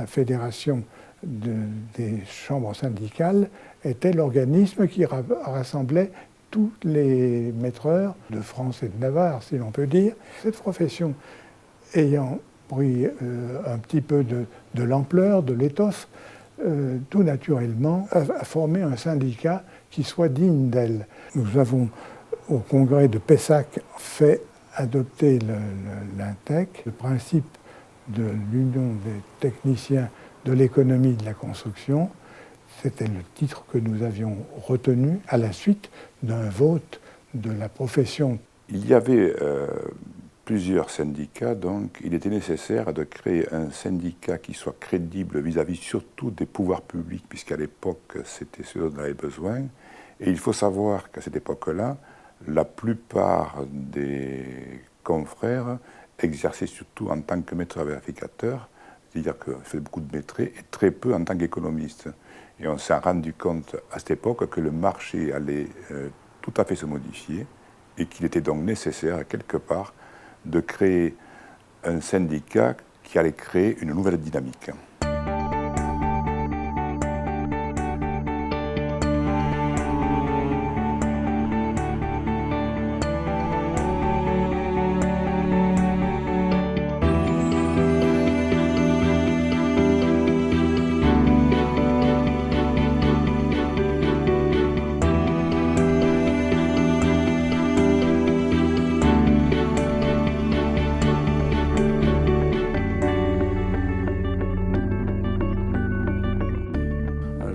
la fédération des chambres syndicales était l'organisme qui rassemblait tous les maîtreurs de France et de Navarre, si l'on peut dire. Cette profession ayant pris un petit peu de l'ampleur, de l'étoffe, tout naturellement a formé un syndicat qui soit digne d'elle. Nous avons, au congrès de Pessac, fait adopter l'INTEC, le principe de l'Union des techniciens de l'économie de la construction. C'était le titre que nous avions retenu à la suite d'un vote de la profession. Il y avait plusieurs syndicats, donc il était nécessaire de créer un syndicat qui soit crédible vis-à-vis surtout des pouvoirs publics, puisqu'à l'époque c'était ce dont on avait besoin. Et il faut savoir qu'à cette époque-là, la plupart des confrères exerçaient surtout en tant que maître vérificateur, c'est-à-dire qu'ils faisaient beaucoup de maîtrés et très peu en tant qu'économistes. Et on s'est rendu compte à cette époque que le marché allait tout à fait se modifier et qu'il était donc nécessaire, quelque part, de créer un syndicat qui allait créer une nouvelle dynamique.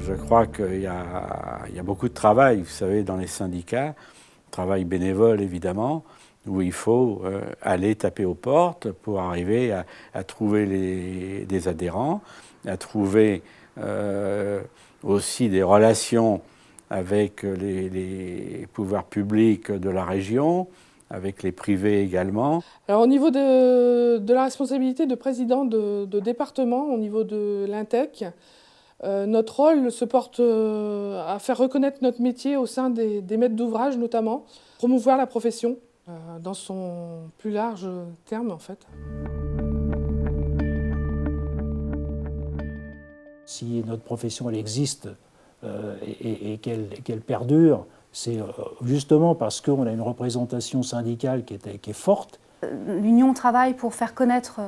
Je crois qu'il y a beaucoup de travail, vous savez, dans les syndicats, travail bénévole évidemment, où il faut aller taper aux portes pour arriver à trouver des adhérents, à trouver aussi des relations avec les pouvoirs publics de la région, avec les privés également. Alors, au niveau de la responsabilité de président de département, au niveau de l'INTEC, notre rôle se porte à faire reconnaître notre métier au sein des maîtres d'ouvrage notamment, promouvoir la profession dans son plus large terme en fait. Si notre profession elle existe et qu'elle perdure, c'est justement parce qu'on a une représentation syndicale qui est forte. L'Union travaille pour faire connaître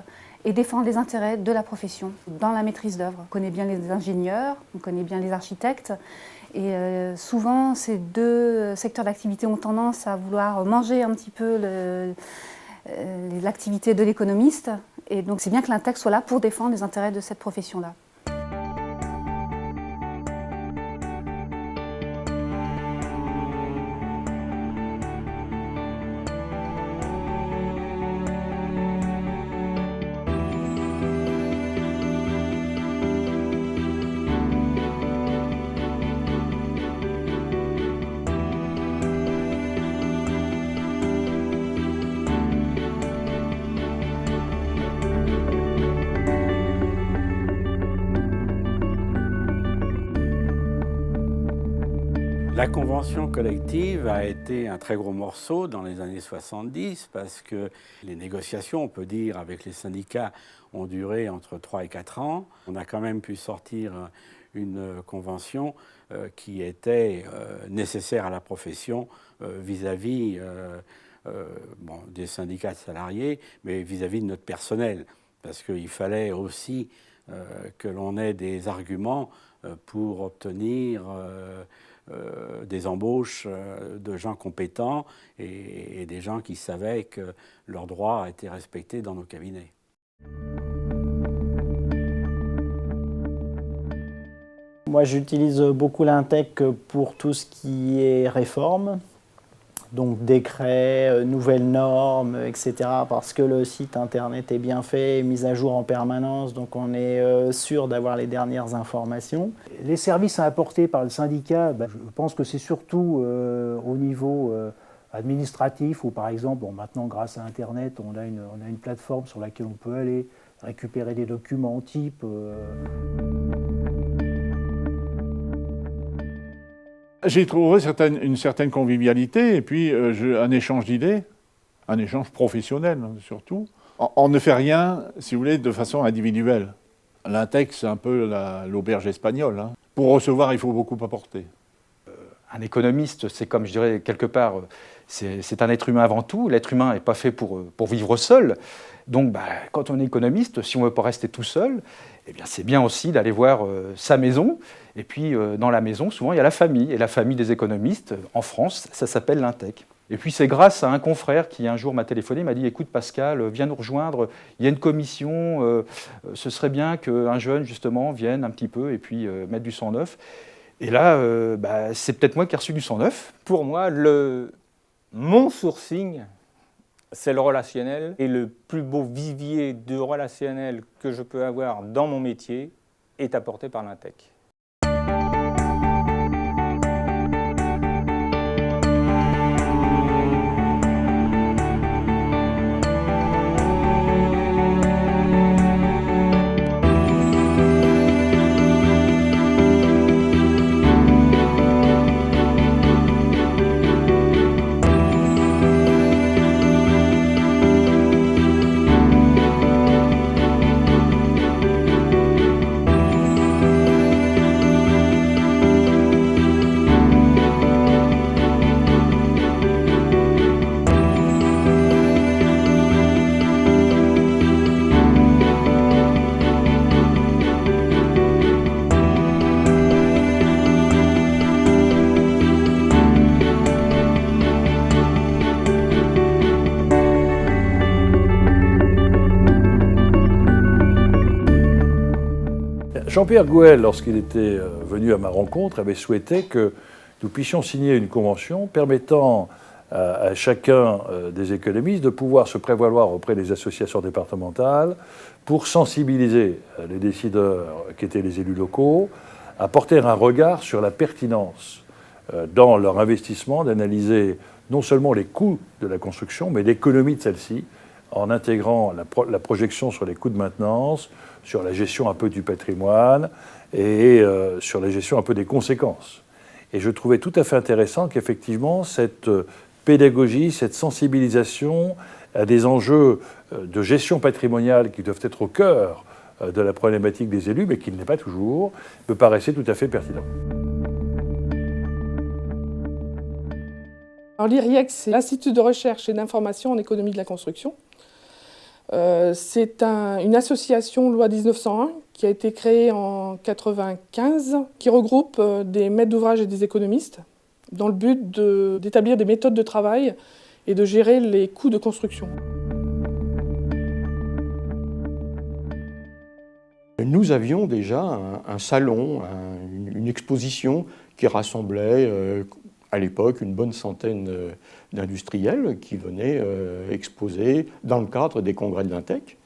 et défendre les intérêts de la profession dans la maîtrise d'œuvre. On connaît bien les ingénieurs, on connaît bien les architectes, et souvent ces deux secteurs d'activité ont tendance à vouloir manger un petit peu l'activité de l'économiste, et donc c'est bien que l'INTEC soit là pour défendre les intérêts de cette profession-là. La convention collective a été un très gros morceau dans les années 70 parce que les négociations, on peut dire, avec les syndicats ont duré entre 3 et 4 ans. On a quand même pu sortir une convention qui était nécessaire à la profession vis-à-vis des syndicats de salariés, mais vis-à-vis de notre personnel, parce qu'il fallait aussi que l'on ait des arguments pour obtenir des embauches de gens compétents et des gens qui savaient que leurs droits étaient respectés dans nos cabinets. Moi, j'utilise beaucoup l'INTEC pour tout ce qui est réforme, donc décrets, nouvelles normes, etc. Parce que le site internet est bien fait, mis à jour en permanence, donc on est sûr d'avoir les dernières informations. Les services apportés par le syndicat, je pense que c'est surtout au niveau administratif, où par exemple, maintenant grâce à Internet, on a une plateforme sur laquelle on peut aller récupérer des documents types. J'ai trouvé une certaine convivialité et puis un échange d'idées, un échange professionnel surtout. On ne fait rien, si vous voulez, de façon individuelle. L'Intec, c'est un peu l'auberge espagnole, hein. Pour recevoir, il faut beaucoup apporter. Un économiste, c'est comme je dirais quelque part, c'est un être humain avant tout. L'être humain n'est pas fait pour vivre seul. Donc quand on est économiste, si on ne veut pas rester tout seul, eh bien, c'est bien aussi d'aller voir sa maison. Et puis dans la maison, souvent, il y a la famille. Et la famille des économistes, en France, ça s'appelle l'Intec. Et puis c'est grâce à un confrère qui un jour m'a téléphoné, m'a dit « Écoute Pascal, viens nous rejoindre, il y a une commission, ce serait bien qu'un jeune justement vienne un petit peu et puis mettre du sang neuf ». Et là, c'est peut-être moi qui ai reçu du sang neuf. Pour moi, mon sourcing, c'est le relationnel. Et le plus beau vivier de relationnel que je peux avoir dans mon métier est apporté par l'Intec. Jean-Pierre Gouel, lorsqu'il était venu à ma rencontre, avait souhaité que nous puissions signer une convention permettant à chacun des économistes de pouvoir se prévaloir auprès des associations départementales pour sensibiliser les décideurs qui étaient les élus locaux à porter un regard sur la pertinence dans leur investissement d'analyser non seulement les coûts de la construction, mais l'économie de celle-ci, en intégrant la projection sur les coûts de maintenance, sur la gestion un peu du patrimoine et sur la gestion un peu des conséquences. Et je trouvais tout à fait intéressant qu'effectivement cette pédagogie, cette sensibilisation à des enjeux de gestion patrimoniale qui doivent être au cœur de la problématique des élus, mais qui ne l'est pas toujours, me paraissait tout à fait pertinent. L'IRIEC, c'est l'Institut de recherche et d'information en économie de la construction. C'est une association loi 1901 qui a été créée en 1995, qui regroupe des maîtres d'ouvrage et des économistes dans le but d'établir des méthodes de travail et de gérer les coûts de construction. Nous avions déjà un salon, une exposition qui rassemblait à l'époque une bonne centaine d'industriels qui venaient exposer dans le cadre des congrès de l'Intec.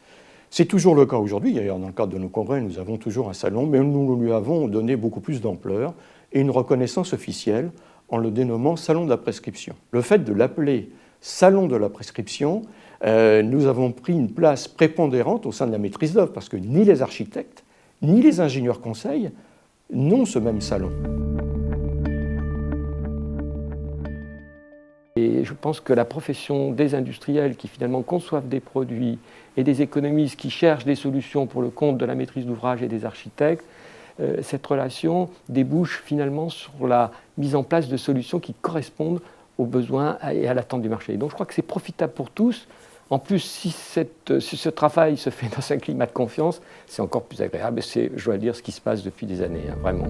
C'est toujours le cas aujourd'hui, d'ailleurs dans le cadre de nos congrès nous avons toujours un salon, mais nous lui avons donné beaucoup plus d'ampleur et une reconnaissance officielle en le dénommant Salon de la prescription. Le fait de l'appeler Salon de la prescription, nous avons pris une place prépondérante au sein de la maîtrise d'œuvre parce que ni les architectes, ni les ingénieurs conseils n'ont ce même salon. Et je pense que la profession des industriels qui finalement conçoivent des produits et des économistes qui cherchent des solutions pour le compte de la maîtrise d'ouvrage et des architectes, cette relation débouche finalement sur la mise en place de solutions qui correspondent aux besoins et à l'attente du marché. Donc je crois que c'est profitable pour tous. En plus, si ce travail se fait dans un climat de confiance, c'est encore plus agréable. C'est, je dois dire, ce qui se passe depuis des années, hein, vraiment.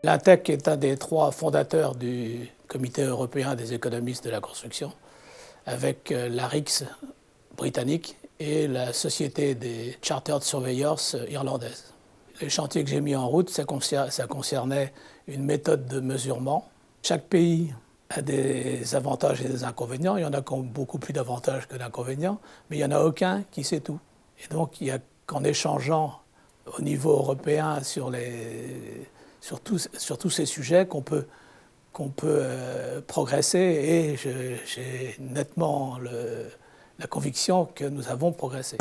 L'Intec est un des 3 fondateurs du Comité européen des économistes de la construction, avec l'ARIX britannique et la Société des Chartered Surveyors irlandaise. Les chantiers que j'ai mis en route, ça concernait une méthode de mesurement. Chaque pays a des avantages et des inconvénients. Il y en a qui ont beaucoup plus d'avantages que d'inconvénients, mais il n'y en a aucun qui sait tout. Et donc, il n'y a qu'en échangeant au niveau européen sur tous ces sujets qu'on peut progresser, et j'ai nettement la conviction que nous avons progressé.